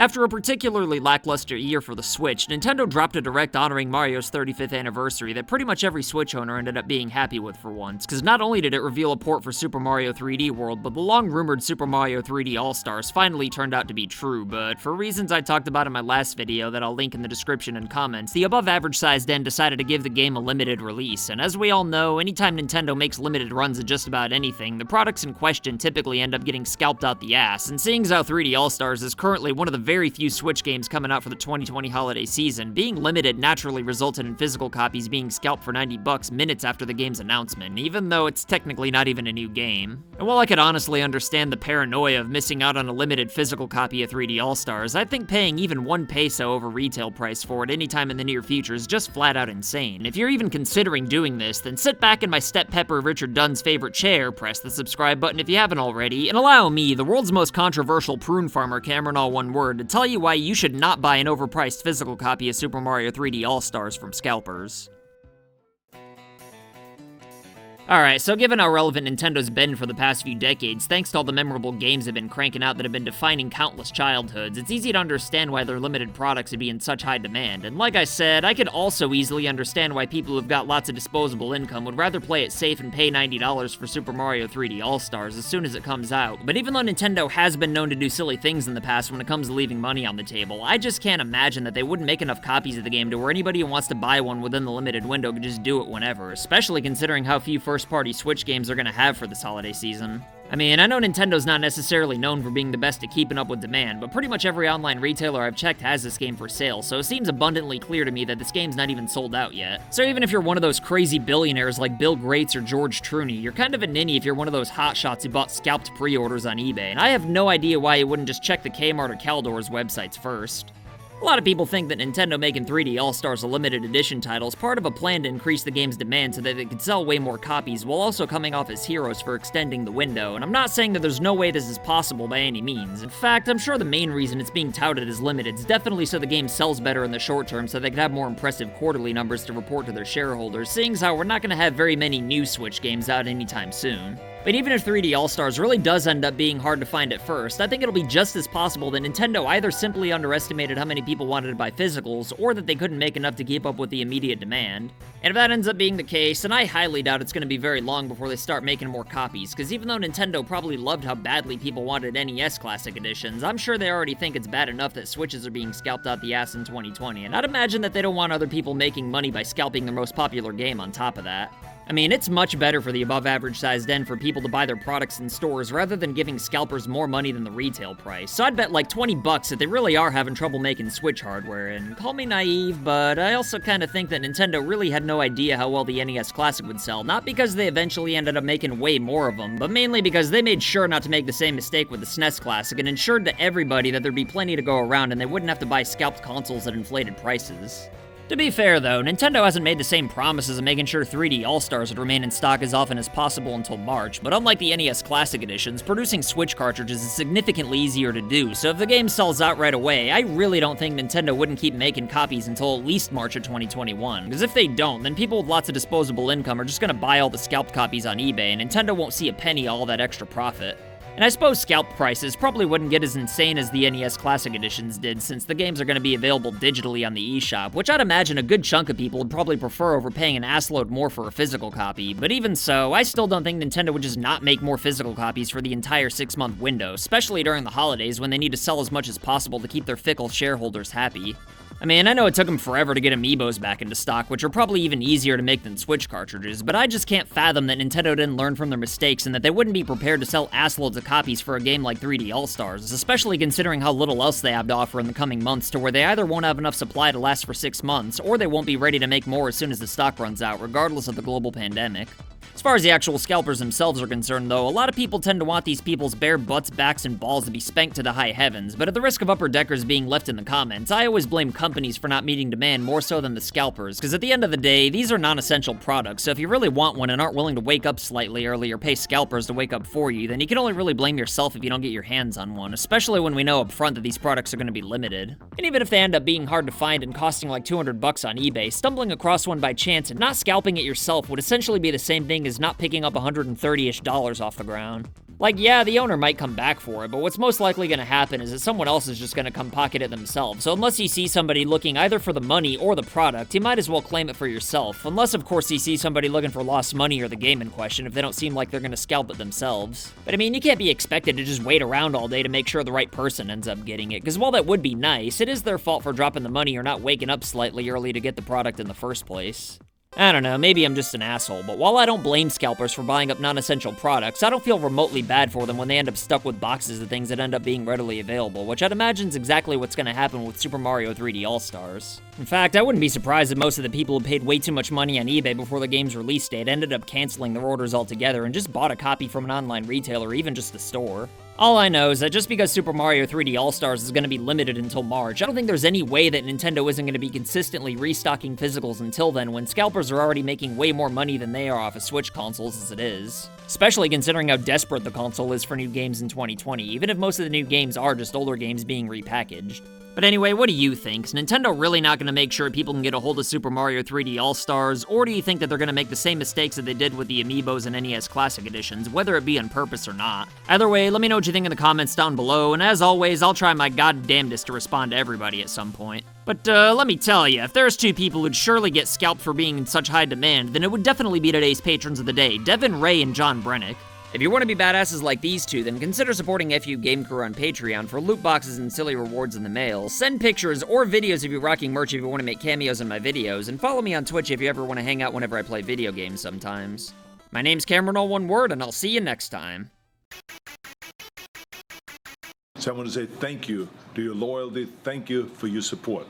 After a particularly lackluster year for the Switch, Nintendo dropped a direct honoring Mario's 35th anniversary that pretty much every Switch owner ended up being happy with for once, because not only did it reveal a port for Super Mario 3D World, but the long-rumored Super Mario 3D All-Stars finally turned out to be true, but for reasons I talked about in my last video that I'll link in the description and comments, the above-average-sized den decided to give the game a limited release, and as we all know, anytime Nintendo makes limited runs of just about anything, the products in question typically end up getting scalped out the ass, and seeing as how 3D All-Stars is currently one of the very few Switch games coming out for the 2020 holiday season, being limited naturally resulted in physical copies being scalped for $90 minutes after the game's announcement, even though it's technically not even a new game. And while I could honestly understand the paranoia of missing out on a limited physical copy of 3D All-Stars, I think paying even 1 peso over retail price for it anytime in the near future is just flat out insane. If you're even considering doing this, then sit back in my step pepper Richard Dunn's favorite chair, press the subscribe button if you haven't already, and allow me, the world's most controversial prune farmer, Cameron all one word, to tell you why you should not buy an overpriced physical copy of Super Mario 3D All-Stars from scalpers. Alright, so given how relevant Nintendo's been for the past few decades, thanks to all the memorable games they've been cranking out that have been defining countless childhoods, it's easy to understand why their limited products would be in such high demand. And like I said, I could also easily understand why people who've got lots of disposable income would rather play it safe and pay $90 for Super Mario 3D All-Stars as soon as it comes out. But even though Nintendo has been known to do silly things in the past when it comes to leaving money on the table, I just can't imagine that they wouldn't make enough copies of the game to where anybody who wants to buy one within the limited window could just do it whenever, especially considering how few first-party Switch games are gonna have for this holiday season. I mean, I know Nintendo's not necessarily known for being the best at keeping up with demand, but pretty much every online retailer I've checked has this game for sale, so it seems abundantly clear to me that this game's not even sold out yet. So even if you're one of those crazy billionaires like Bill Gates or George Clooney, you're kind of a ninny if you're one of those hotshots who bought scalped pre-orders on eBay, and I have no idea why you wouldn't just check the Kmart or Caldor's websites first. A lot of people think that Nintendo making 3D All-Stars a limited edition title is part of a plan to increase the game's demand so that it could sell way more copies while also coming off as heroes for extending the window, and I'm not saying that there's no way this is possible by any means. In fact, I'm sure the main reason it's being touted as limited is definitely so the game sells better in the short term so they could have more impressive quarterly numbers to report to their shareholders, seeing as how we're not going to have very many new Switch games out anytime soon. But even if 3D All-Stars really does end up being hard to find at first, I think it'll be just as possible that Nintendo either simply underestimated how many people wanted to buy physicals, or that they couldn't make enough to keep up with the immediate demand. And if that ends up being the case, then I highly doubt it's going to be very long before they start making more copies, because even though Nintendo probably loved how badly people wanted NES Classic Editions, I'm sure they already think it's bad enough that Switches are being scalped out the ass in 2020, and I'd imagine that they don't want other people making money by scalping their most popular game on top of that. I mean, it's much better for the above-average sized den for people to buy their products in stores rather than giving scalpers more money than the retail price. So I'd bet like $20 that they really are having trouble making Switch hardware, and call me naive, but I also kind of think that Nintendo really had no idea how well the NES Classic would sell, not because they eventually ended up making way more of them, but mainly because they made sure not to make the same mistake with the SNES Classic and ensured to everybody that there'd be plenty to go around and they wouldn't have to buy scalped consoles at inflated prices. To be fair though, Nintendo hasn't made the same promises of making sure 3D All-Stars would remain in stock as often as possible until March, but unlike the NES Classic Editions, producing Switch cartridges is significantly easier to do, so if the game sells out right away, I really don't think Nintendo wouldn't keep making copies until at least March of 2021, because if they don't, then people with lots of disposable income are just gonna buy all the scalped copies on eBay, and Nintendo won't see a penny of all that extra profit. And I suppose scalped prices probably wouldn't get as insane as the NES Classic Editions did, since the games are going to be available digitally on the eShop, which I'd imagine a good chunk of people would probably prefer over paying an assload more for a physical copy. But even so, I still don't think Nintendo would just not make more physical copies for the entire 6-month window, especially during the holidays when they need to sell as much as possible to keep their fickle shareholders happy. I mean, I know it took them forever to get amiibos back into stock, which are probably even easier to make than Switch cartridges, but I just can't fathom that Nintendo didn't learn from their mistakes and that they wouldn't be prepared to sell assloads of copies for a game like 3D All-Stars, especially considering how little else they have to offer in the coming months to where they either won't have enough supply to last for 6 months, or they won't be ready to make more as soon as the stock runs out, regardless of the global pandemic. As far as the actual scalpers themselves are concerned, though, a lot of people tend to want these people's bare butts, backs, and balls to be spanked to the high heavens, but at the risk of upper deckers being left in the comments, I always blame companies for not meeting demand more so than the scalpers, because at the end of the day, these are non-essential products, so if you really want one and aren't willing to wake up slightly early or pay scalpers to wake up for you, then you can only really blame yourself if you don't get your hands on one, especially when we know up front that these products are going to be limited. And even if they end up being hard to find and costing like $200 on eBay, stumbling across one by chance and not scalping it yourself would essentially be the same thing as not picking up $130-ish off the ground. Like, yeah, the owner might come back for it, but what's most likely gonna happen is that someone else is just gonna come pocket it themselves. So unless you see somebody looking either for the money or the product, you might as well claim it for yourself. Unless, of course, you see somebody looking for lost money or the game in question, if they don't seem like they're gonna scalp it themselves. But I mean, you can't be expected to just wait around all day to make sure the right person ends up getting it, because while that would be nice, it is their fault for dropping the money or not waking up slightly early to get the product in the first place. I don't know, maybe I'm just an asshole, but while I don't blame scalpers for buying up non-essential products, I don't feel remotely bad for them when they end up stuck with boxes of things that end up being readily available, which I'd imagine is exactly what's gonna happen with Super Mario 3D All-Stars. In fact, I wouldn't be surprised if most of the people who paid way too much money on eBay before the game's release date ended up canceling their orders altogether and just bought a copy from an online retailer or even just a store. All I know is that just because Super Mario 3D All-Stars is going to be limited until March, I don't think there's any way that Nintendo isn't going to be consistently restocking physicals until then, when scalpers are already making way more money than they are off of Switch consoles as it is. Especially considering how desperate the console is for new games in 2020, even if most of the new games are just older games being repackaged. But anyway, what do you think? Is Nintendo really not going to make sure people can get a hold of Super Mario 3D All-Stars, or do you think that they're going to make the same mistakes that they did with the Amiibos and NES Classic Editions, whether it be on purpose or not? Either way, let me know what you think in the comments down below, and as always, I'll try my goddamnedest to respond to everybody at some point. But let me tell you, if there's two people who'd surely get scalped for being in such high demand, then it would definitely be today's patrons of the day, Devin Ray and John Brennick. If you want to be badasses like these two, then consider supporting FU Game Crew on Patreon for loot boxes and silly rewards in the mail. Send pictures or videos of you rocking merch if you want to make cameos in my videos, and follow me on Twitch if you ever want to hang out whenever I play video games sometimes. My name's Cameron, all one word, and I'll see you next time. So I want to say thank you to your loyalty, thank you for your support.